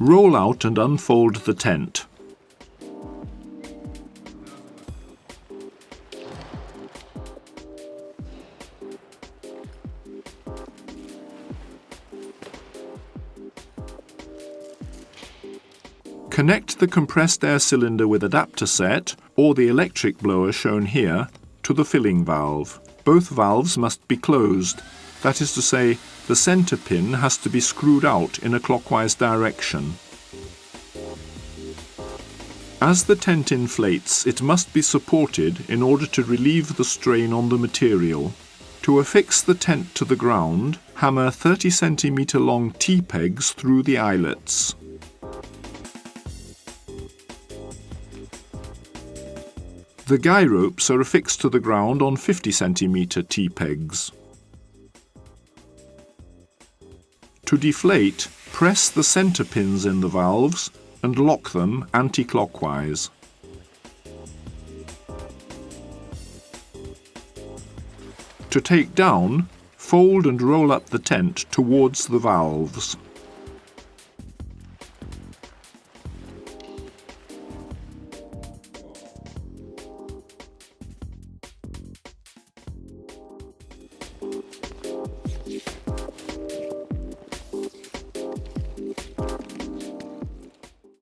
Roll out and unfold the tent. Connect the compressed air cylinder with adapter set, or the electric blower shown here, to the filling valve. Both valves must be closed. That is to say, the centre pin has to be screwed out in a clockwise direction. As the tent inflates, it must be supported in order to relieve the strain on the material. To affix the tent to the ground, hammer 30 cm long T-pegs through the eyelets. The guy ropes are affixed to the ground on 50 cm T-pegs. To deflate, press the centre pins in the valves and lock them anti-clockwise. To take down, fold and roll up the tent towards the valves.